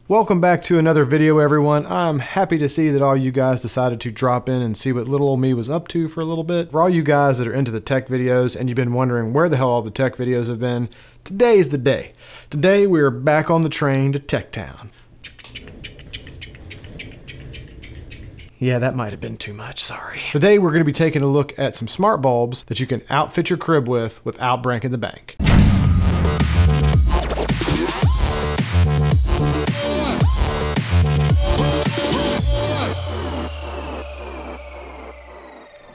Welcome back to another video, everyone. I'm happy to see that all you guys decided to drop in and see what little old me was up to for a little bit. For all you guys that are into the tech videos and you've been wondering where the hell all the tech videos have been, today's the day. Today we're back on the train to Tech Town. Yeah, that might have been too much, sorry. Today we're going to be taking a look at some smart bulbs that you can outfit your crib with without breaking the bank.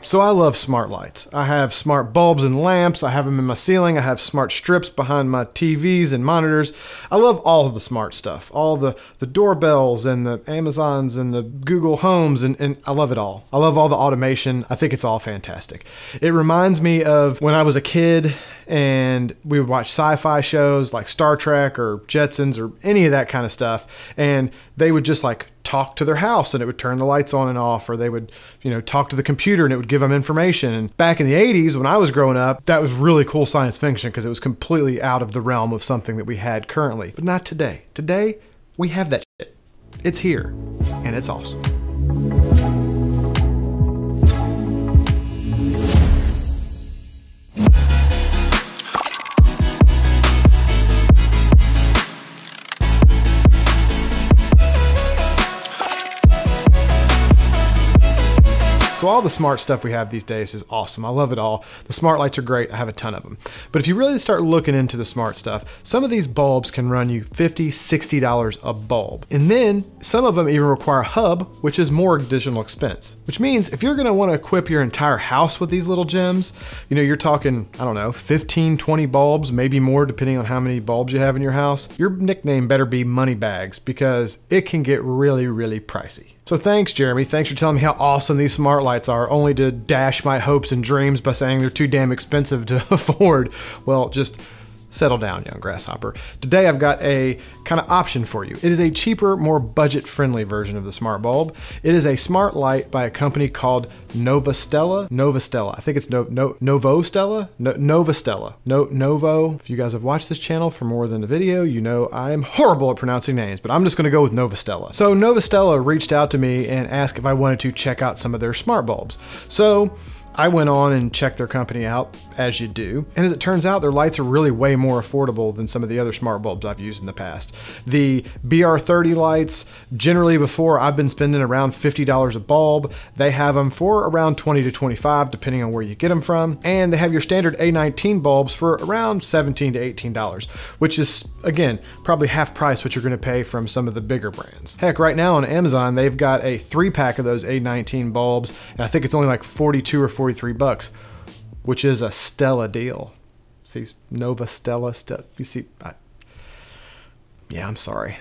So I love smart lights. I have smart bulbs and lamps. I have them in my ceiling. I have smart strips behind my TVs and monitors. I love all of the smart stuff, all the doorbells and the Amazons and the Google Homes, and I love it all. I love all the automation. I think it's all fantastic. It reminds me of when I was a kid and we would watch sci-fi shows like Star Trek or Jetsons or any of that kind of stuff, and they would just like talk to their house and it would turn the lights on and off, or they would, talk to the computer and it would give them information. And back in the 80s when I was growing up, that was really cool science fiction because it was completely out of the realm of something that we had currently. But not today. Today, we have that shit. It's here and it's awesome. So all the smart stuff we have these days is awesome. I love it all. The smart lights are great. I have a ton of them. But if you really start looking into the smart stuff, some of these bulbs can run you $50, $60 a bulb. And then some of them even require a hub, which is more additional expense. Which means if you're gonna wanna equip your entire house with these little gems, you're talking, I don't know, 15, 20 bulbs, maybe more depending on how many bulbs you have in your house. Your nickname better be Moneybags because it can get really, really pricey. So thanks, Jeremy. Thanks for telling me how awesome these smart lights are, only to dash my hopes and dreams by saying they're too damn expensive to afford. Well, just settle down, young grasshopper. Today I've got a kind of option for you. It is a cheaper, more budget-friendly version of the smart bulb. It is a smart light by a company called Novostella. I think it's Novostella? Novostella. Novo. If you guys have watched this channel for more than a video, you know I am horrible at pronouncing names, but I'm just gonna go with Novostella. So Novostella reached out to me and asked if I wanted to check out some of their smart bulbs. So I went on and checked their company out, as you do, and as it turns out, their lights are really way more affordable than some of the other smart bulbs I've used in the past. The BR30 lights, generally before, I've been spending around $50 a bulb. They have them for around $20 to $25, depending on where you get them from, and they have your standard A19 bulbs for around $17 to $18, which is, again, probably half price what you're gonna pay from some of the bigger brands. Heck, right now on Amazon, they've got a 3-pack of those A19 bulbs, and I think it's only like 42 or 43 bucks, which is a Stella deal. See, Novostella, you see, yeah, I'm sorry.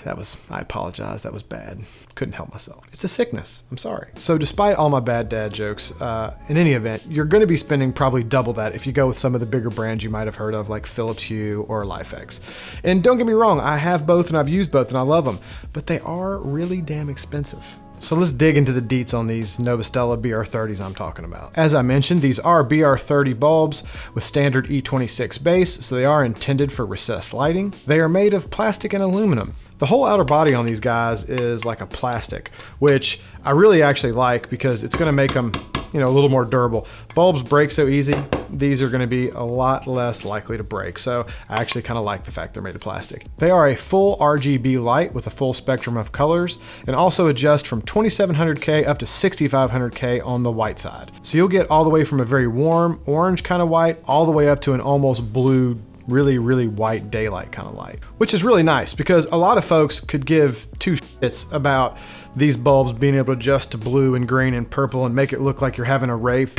I apologize. That was bad. Couldn't help myself. It's a sickness. I'm sorry. So despite all my bad dad jokes, in any event, you're going to be spending probably double that if you go with some of the bigger brands you might have heard of, like Phillips Hue or LIFX. And don't get me wrong, I have both and I've used both and I love them, but they are really damn expensive. So let's dig into the deets on these Novostella BR30s I'm talking about. As I mentioned, these are BR30 bulbs with standard E26 base, so they are intended for recessed lighting. They are made of plastic and aluminum. The whole outer body on these guys is like a plastic, which I really actually like because it's gonna make them, a little more durable. Bulbs break so easy, these are gonna be a lot less likely to break. So I actually kind of like the fact they're made of plastic. They are a full RGB light with a full spectrum of colors and also adjust from 2700K up to 6500K on the white side. So you'll get all the way from a very warm orange kind of white all the way up to an almost blue, really, really white daylight kind of light, which is really nice because a lot of folks could give two shits about these bulbs being able to adjust to blue and green and purple and make it look like you're having a rave.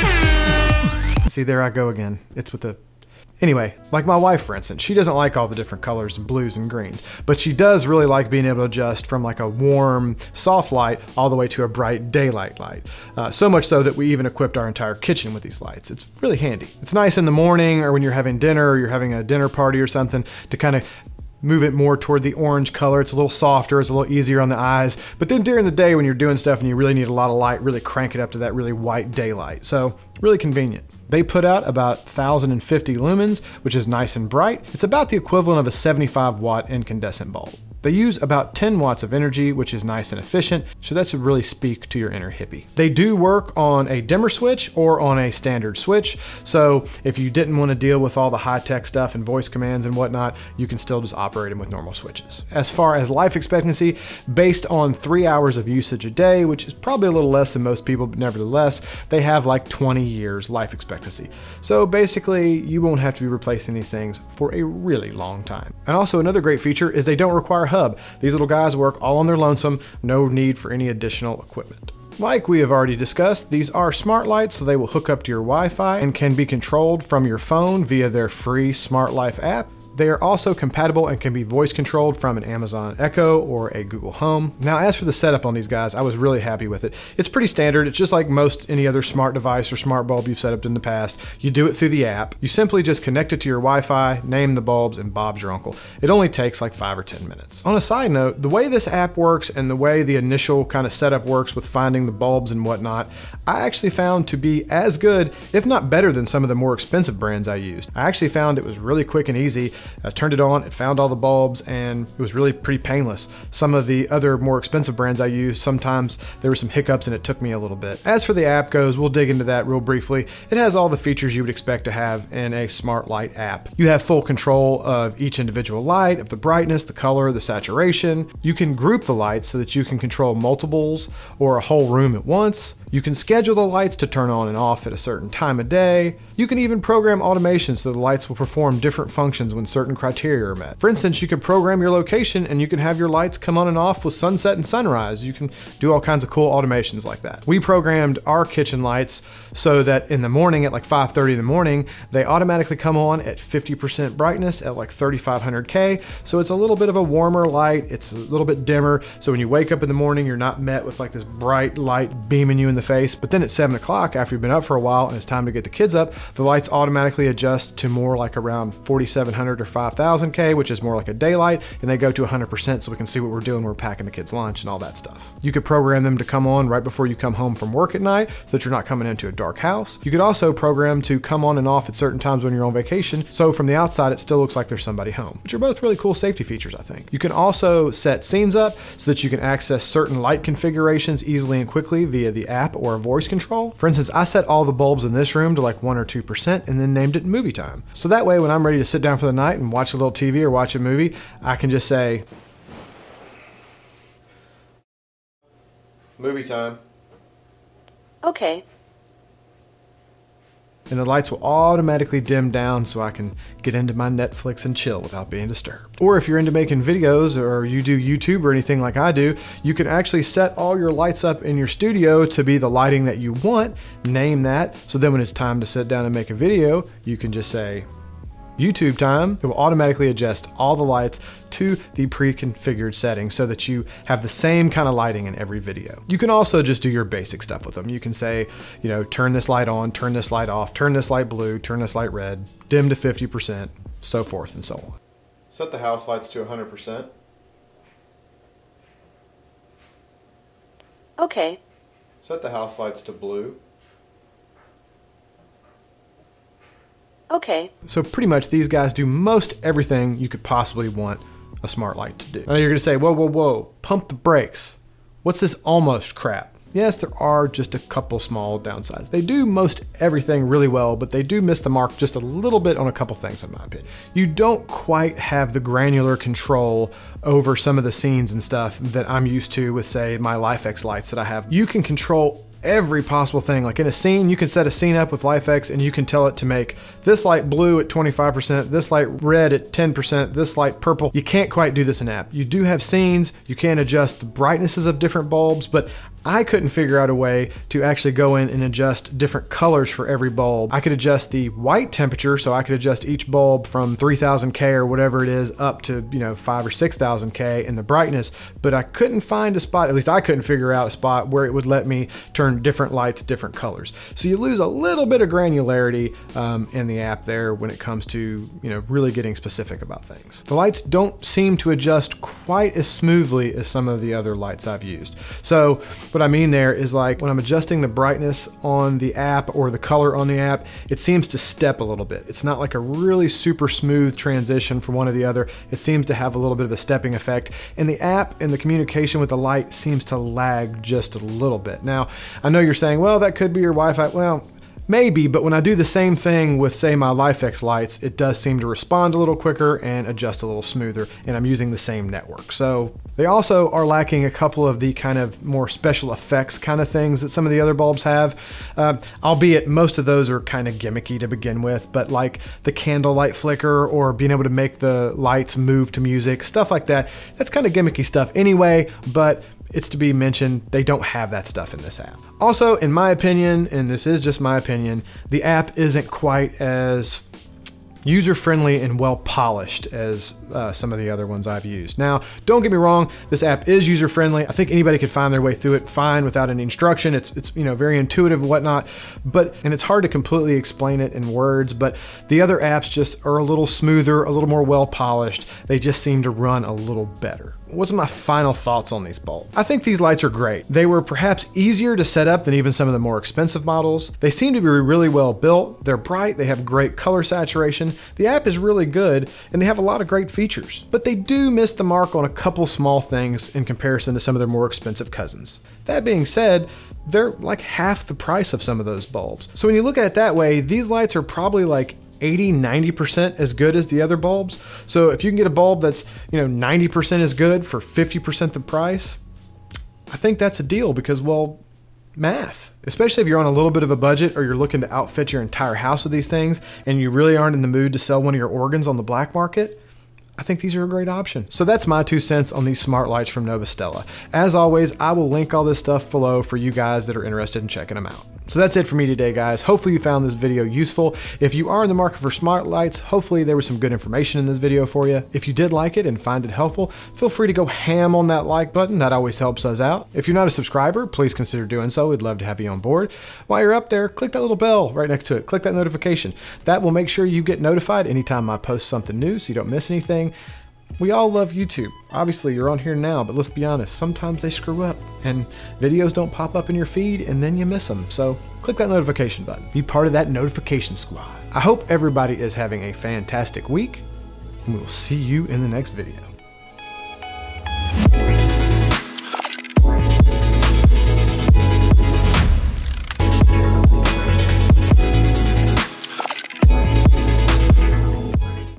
See, there I go again. It's with the... Anyway, like my wife, for instance, she doesn't like all the different colors and blues and greens, but she does really like being able to adjust from like a warm, soft light all the way to a bright daylight light. So much so that we even equipped our entire kitchen with these lights. It's really handy. It's nice in the morning or when you're having dinner or you're having a dinner party or something to kind of move it more toward the orange color. It's a little softer, it's a little easier on the eyes. But then during the day when you're doing stuff and you really need a lot of light, really crank it up to that really white daylight. So really convenient. They put out about 1050 lumens, which is nice and bright. It's about the equivalent of a 75 watt incandescent bulb. They use about 10 watts of energy, which is nice and efficient, so that should really speak to your inner hippie. They do work on a dimmer switch or on a standard switch, so if you didn't want to deal with all the high-tech stuff and voice commands and whatnot, you can still just operate them with normal switches. As far as life expectancy, based on 3 hours of usage a day, which is probably a little less than most people, but nevertheless, they have like 20 years life expectancy. So basically, you won't have to be replacing these things for a really long time. And also another great feature is they don't require hub. These little guys work all on their lonesome, no need for any additional equipment. Like we have already discussed, these are smart lights, so they will hook up to your Wi-Fi and can be controlled from your phone via their free Smart Life app. They are also compatible and can be voice controlled from an Amazon Echo or a Google Home. Now, as for the setup on these guys, I was really happy with it. It's pretty standard. It's just like most any other smart device or smart bulb you've set up in the past. You do it through the app. You simply just connect it to your Wi-Fi, name the bulbs, and Bob's your uncle. It only takes like 5 or 10 minutes. On a side note, the way this app works and the way the initial kind of setup works with finding the bulbs and whatnot, I actually found to be as good, if not better than some of the more expensive brands I used. I actually found it was really quick and easy. I turned it on, it found all the bulbs, and it was really pretty painless. Some of the other more expensive brands I used, sometimes there were some hiccups and it took me a little bit. As for the app goes, we'll dig into that real briefly. It has all the features you would expect to have in a smart light app. You have full control of each individual light, of the brightness, the color, the saturation. You can group the lights so that you can control multiples or a whole room at once. You can schedule the lights to turn on and off at a certain time of day. You can even program automation so the lights will perform different functions when certain criteria are met. For instance, you could program your location and you can have your lights come on and off with sunset and sunrise. You can do all kinds of cool automations like that. We programmed our kitchen lights so that in the morning at like 5:30 in the morning, they automatically come on at 50% brightness at like 3500K. So it's a little bit of a warmer light. It's a little bit dimmer. So when you wake up in the morning, you're not met with like this bright light beaming you in the face. But then at 7 o'clock, after you've been up for a while and it's time to get the kids up, the lights automatically adjust to more like around 4700 or 5000K, which is more like a daylight, and they go to 100% so we can see what we're doing when we're packing the kids lunch and all that stuff. You could program them to come on right before you come home from work at night so that you're not coming into a dark house. You could also program to come on and off at certain times when you're on vacation, so from the outside it still looks like there's somebody home, which are both really cool safety features, I think. You can also set scenes up so that you can access certain light configurations easily and quickly via the app or a voice control. For instance, I set all the bulbs in this room to like 1 or 2% and then named it movie time. So that way when I'm ready to sit down for the night and watch a little TV or watch a movie, I can just say, movie time. Okay. And the lights will automatically dim down so I can get into my Netflix and chill without being disturbed. Or if you're into making videos or you do YouTube or anything like I do, you can actually set all your lights up in your studio to be the lighting that you want, name that, so then when it's time to sit down and make a video, you can just say, YouTube time. It will automatically adjust all the lights to the pre-configured settings so that you have the same kind of lighting in every video. You can also just do your basic stuff with them. You can say, you know, turn this light on, turn this light off, turn this light blue, turn this light red, dim to 50%, so forth and so on. Set the house lights to 100%. Okay. Set the house lights to blue. Okay. So pretty much these guys do most everything you could possibly want a smart light to do. Now you're gonna say, whoa, whoa, whoa, pump the brakes. What's this almost crap? Yes, there are just a couple small downsides. They do most everything really well, but they do miss the mark just a little bit on a couple things in my opinion. You don't quite have the granular control over some of the scenes and stuff that I'm used to with, say, my LIFX lights that I have. You can control every possible thing. Like in a scene, you can set a scene up with LIFX and you can tell it to make this light blue at 25%, this light red at 10%, this light purple. You can't quite do this in app. You do have scenes, you can adjust the brightnesses of different bulbs, but I couldn't figure out a way to actually go in and adjust different colors for every bulb. I could adjust the white temperature, so I could adjust each bulb from 3000K or whatever it is up to, you know, 5 or 6000K in the brightness, but I couldn't find a spot, at least I couldn't figure out a spot where it would let me turn different lights different colors. So you lose a little bit of granularity in the app there when it comes to, you know, really getting specific about things. The lights don't seem to adjust quite as smoothly as some of the other lights I've used. So What I mean there is like when I'm adjusting the brightness on the app or the color on the app, it seems to step a little bit. It's not like a really super smooth transition from one to the other. It seems to have a little bit of a stepping effect, and the app and the communication with the light seems to lag just a little bit. Now, I know you're saying, well, that could be your Wi-Fi. Well, maybe, but when I do the same thing with, say, my LIFX lights, it does seem to respond a little quicker and adjust a little smoother, and I'm using the same network. So they also are lacking a couple of the kind of more special effects kind of things that some of the other bulbs have, albeit most of those are kind of gimmicky to begin with, but like the candle light flicker or being able to make the lights move to music, stuff like that, that's kind of gimmicky stuff anyway, but it's to be mentioned, they don't have that stuff in this app. Also, in my opinion, and this is just my opinion, the app isn't quite as user-friendly and well-polished as some of the other ones I've used. Now, don't get me wrong, this app is user-friendly. I think anybody could find their way through it fine without any instruction. It's very intuitive and whatnot, and it's hard to completely explain it in words, but the other apps just are a little smoother, a little more well-polished. They just seem to run a little better. What's my final thoughts on these bulbs? I think these lights are great. They were perhaps easier to set up than even some of the more expensive models. They seem to be really well built. They're bright, they have great color saturation. The app is really good, and they have a lot of great features. But they do miss the mark on a couple small things in comparison to some of their more expensive cousins. That being said, they're like half the price of some of those bulbs. So when you look at it that way, these lights are probably like 80–90% as good as the other bulbs. So if you can get a bulb that's 90% as good for 50% the price, I think that's a deal because, well, math. Especially if you're on a little bit of a budget or you're looking to outfit your entire house with these things and you really aren't in the mood to sell one of your organs on the black market, I think these are a great option. So that's my 2 cents on these smart lights from Novostella. As always, I will link all this stuff below for you guys that are interested in checking them out. So that's it for me today, guys. Hopefully you found this video useful. If you are in the market for smart lights, hopefully there was some good information in this video for you. If you did like it and find it helpful, feel free to go ham on that like button. That always helps us out. If you're not a subscriber, please consider doing so. We'd love to have you on board. While you're up there, click that little bell right next to it. Click that notification. That will make sure you get notified anytime I post something new so you don't miss anything. We all love YouTube. Obviously, you're on here now, but let's be honest, sometimes they screw up and videos don't pop up in your feed and then you miss them. So click that notification button. Be part of that notification squad. I hope everybody is having a fantastic week, and we will see you in the next video.